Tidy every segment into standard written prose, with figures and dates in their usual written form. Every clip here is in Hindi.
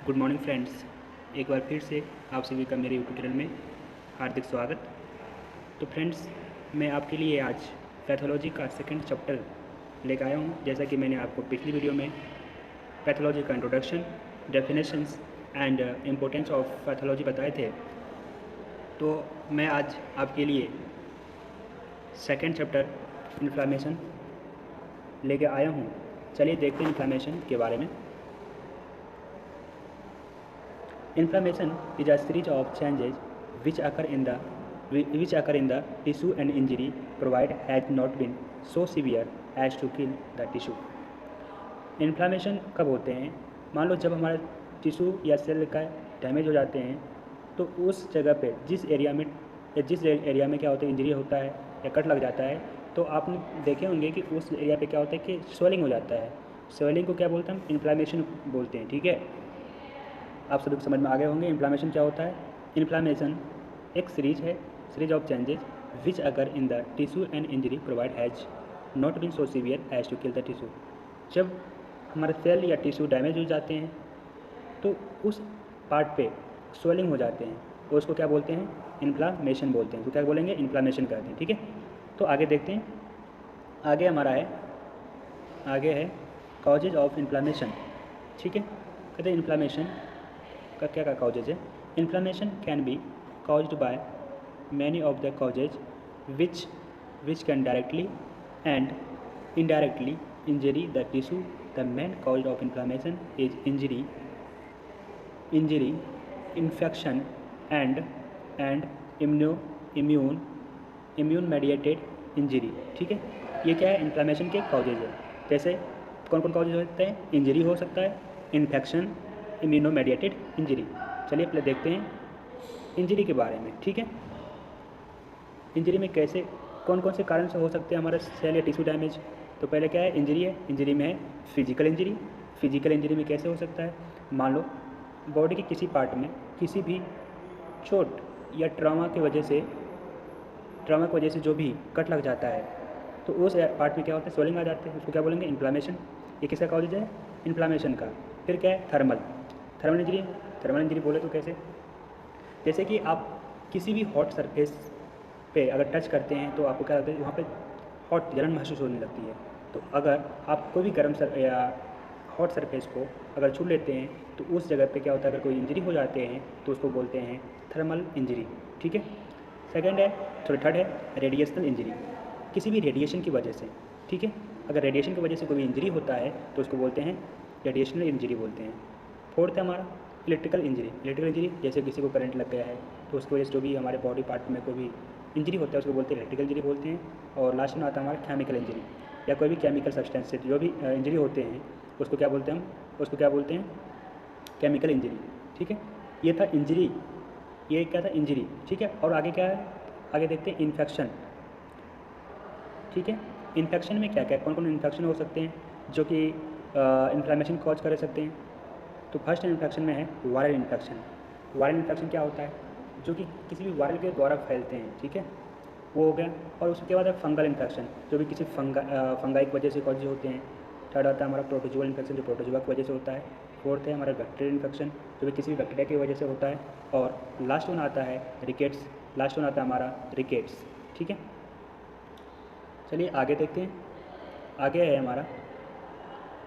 Good morning friends. एक बार फिर से आप सभी का मेरे यूट्यूब चैनल में हार्दिक स्वागत। तो फ्रेंड्स, मैं आपके लिए आज पैथोलॉजी का सेकंड चैप्टर लेकर आया हूँ। जैसा कि मैंने आपको पिछली वीडियो में पैथोलॉजी का introduction, definitions and importance of pathology बताए थे, तो मैं आज आपके लिए सेकंड चैप्टर इन्फ्लामेशन लेके आया हूँ। चलिए देखते हैं इन्फ्लामेशन के बारे में। Inflammation is a series of changes which occur in the tissue, and injury provided has not been so severe as to kill the tissue. Inflammation कब होते हैं? मान लो जब हमारा टिश्यू या सेल का डैमेज हो जाते हैं, तो उस जगह पे जिस एरिया में क्या होता है, इंजरी होता है या कट लग जाता है, तो आपने देखे होंगे कि उस एरिया पे क्या होता है कि स्वेलिंग हो जाता है। स्वेलिंग को क्या बोलते हैं? हम इन्फ्लामेशन बोलते हैं। ठीक है, आप सभी को समझ में आ गए होंगे इन्फ्लामेशन क्या होता है। इन्फ्लामेशन एक series of changes which occur in the tissue and injury provide has not been so severe as to kill the tissue. जब हमारे सेल या टिश्यू डैमेज हो जाते हैं, तो उस पार्ट पे स्वेलिंग हो जाते हैं, तो उसको क्या बोलते हैं? इन्फ्लामेशन बोलते हैं। तो क्या बोलेंगे? इन्फ्लामेशन कहते हैं। ठीक है, तो आगे देखते हैं। आगे है कॉजेज ऑफ इन्फ्लामेशन। ठीक है, कहते हैं इन्फ्लामेशन का क्या कॉजेज है। Inflammation can be caused by many of the causes which can directly and indirectly injury the tissue. The main cause of inflammation is injury, infection and immune mediated injury. ठीक है, ये क्या है? इन्फ्लामेशन के कॉजेज है। जैसे कौन कौन कॉजेज होते हैं? इंजरी हो सकता है, इन्फेक्शन, इम्यूनो मेडिएटेड इंजरी। चलिए पहले देखते हैं इंजरी के बारे में। ठीक है, इंजरी में कैसे कौन कौन से कारण से हो सकते हैं हमारा सेल या टिश्यू डैमेज। तो पहले क्या है? इंजरी है। इंजरी में है फिजिकल इंजरी। फिजिकल इंजरी में कैसे हो सकता है? मान लो बॉडी के किसी पार्ट में किसी भी चोट या ट्रॉमा की वजह से जो भी कट लग जाता है, तो उस पार्ट में क्या होता है? स्वेलिंग आ जाते हैं। उसको क्या बोलेंगे? इन्फ्लामेशन। ये किसका कॉजेज है? इन्फ्लामेशन का। फिर क्या है? थर्मल इंजरी बोले तो कैसे? जैसे कि आप किसी भी हॉट सरफेस पे अगर टच करते हैं, तो आपको क्या लगता है? वहाँ पे हॉट जलन महसूस होने लगती है। तो अगर आप कोई भी गर्म या हॉट सरफेस को अगर छू लेते हैं, तो उस जगह पे क्या होता है? अगर कोई इंजरी हो जाते हैं तो उसको बोलते हैं थर्मल इंजरी। ठीक है, थर्ड है रेडिएशनल इंजरी। किसी भी रेडिएशन की वजह से, ठीक है, अगर रेडिएशन की वजह से कोई इंजरी होता है तो उसको बोलते हैं रेडिएशनल इंजरी बोलते हैं। फोर्थ है हमारा इलेक्ट्रिकल इंजरी। जैसे किसी को करंट लग गया है, तो उसकी वजह से जो भी हमारे बॉडी पार्ट में कोई भी इंजरी होता है उसको बोलते हैं इलेक्ट्रिकल इंजरी बोलते हैं। और लास्ट में आता है हमारा केमिकल इंजरी, या कोई भी केमिकल सब्सटेंस से जो भी इंजरी होते हैं उसको क्या बोलते हैं? Chemical injury. ठीक है, ये था इंजरी। ये क्या था? इंजरी। ठीक है, और आगे क्या है? आगे देखते हैं इन्फेक्शन। ठीक है, इन्फेक्शन में क्या क्या कौन कौन इन्फेक्शन हो सकते हैं जो कि इन्फ्लामेशन कॉज कर सकते हैं। तो फर्स्ट इन्फेक्शन में है वायरल इन्फेक्शन। वायरल इन्फेक्शन क्या होता है? जो कि किसी भी वायरल के द्वारा फैलते हैं। ठीक है, वो हो गया। और उसके बाद है फंगल इन्फेक्शन, जो भी किसी फंगाई की वजह से कॉज होते हैं। थर्ड आता है हमारा प्रोटोजुअल इन्फेक्शन, जो प्रोटोजुआ की वजह से होता है। फोर्थ है हमारा बैक्टीरियल इन्फेक्शन, जो भी किसी भी बैक्टीरिया की वजह से होता है। और लास्ट वन आता है हमारा रिकेट्स। ठीक है, चलिए आगे देखते हैं।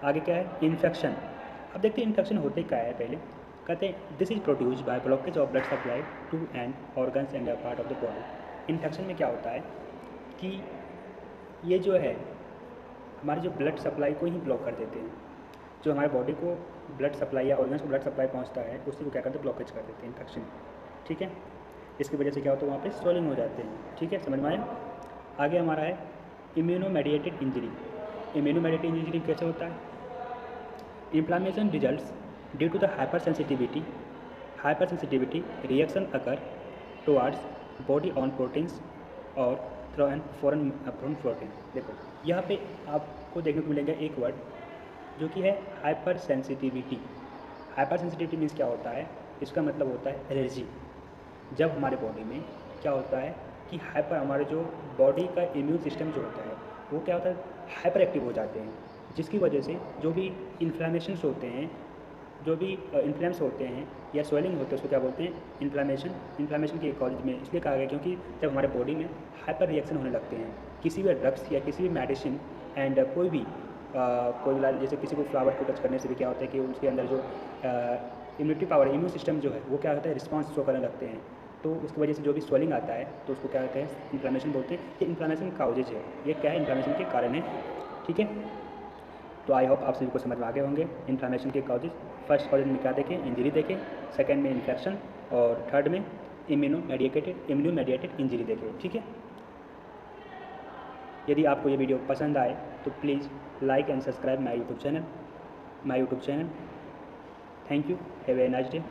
आगे क्या है? इन्फेक्शन। अब देखते हैं इन्फेक्शन होते क्या है। पहले कहते हैं this is produce by blockage of blood supply to and organs and a part of the body. Infection में क्या होता है कि ये जो है हमारी जो ब्लड सप्लाई को ही ब्लॉक कर देते हैं। जो हमारे बॉडी को ब्लड सप्लाई या ऑर्गन्स को ब्लड सप्लाई पहुंचता है, उसी को क्या करते हैं? ब्लॉकेज कर देते हैं, इन्फेक्शन। ठीक है, इसकी वजह से क्या होता है? वहाँ पे स्वेलिंग हो जाते हैं। ठीक है, समझ में आया? आगे हमारा है immuno mediated injury. Immuno mediated injury कैसे होता है? Inflammation results due to the hypersensitivity reaction occur towards body on proteins और थ्रू एंड फॉरेन प्रोटीन। देखो यहाँ पे आपको देखने को मिलेगा एक वर्ड जो कि है hyper sensitivity. Hyper sensitivity means क्या होता है? इसका मतलब होता है एलर्जी। जब हमारे बॉडी में क्या होता है कि हमारे जो बॉडी का इम्यून सिस्टम जो होता है वो क्या होता है? हाइपर एक्टिव हो जाते हैं, जिसकी वजह से जो भी इन्फ्लामेशंस होते हैं जो भी इन्फ्लेम्स होते हैं या स्वेलिंग होते हैं उसको क्या बोलते हैं, इन्फ्लामेशन। इन्फ्लामेशन के कॉज में इसलिए कहा गया क्योंकि जब हमारे बॉडी में हाइपर रिएक्शन होने लगते हैं किसी भी ड्रग्स या किसी भी मेडिसिन एंड कोई भी जैसे किसी को फ्लावर को टच करने से भी क्या होता है कि उसके अंदर जो इम्यूनिटी पावर, इम्यून सिस्टम जो है वो क्या होता है, रिस्पॉन्स शो करने लगते हैं। तो उसकी वजह से जो भी स्वेलिंग आता है तो उसको क्या कहते हैं, इन्फ्लामेशन बोलते हैं। ये इन्फ्लामेशन काउजेज है, ये क्या है, इन्फ्लामेशन के कारण है। ठीक है, तो आई होप आप सभी को समझ में आ गए होंगे इन्फ्लामेशन के काउजेज। फर्स्ट कॉजेज में क्या देखें, इंजरी देखें, सेकंड में इन्फेक्शन, और थर्ड में इम्यूनो मेडिएटेड इंजरी देखें। ठीक है, यदि आपको ये वीडियो पसंद आए तो please like and subscribe my YouTube channel. Thank you, have a nice day.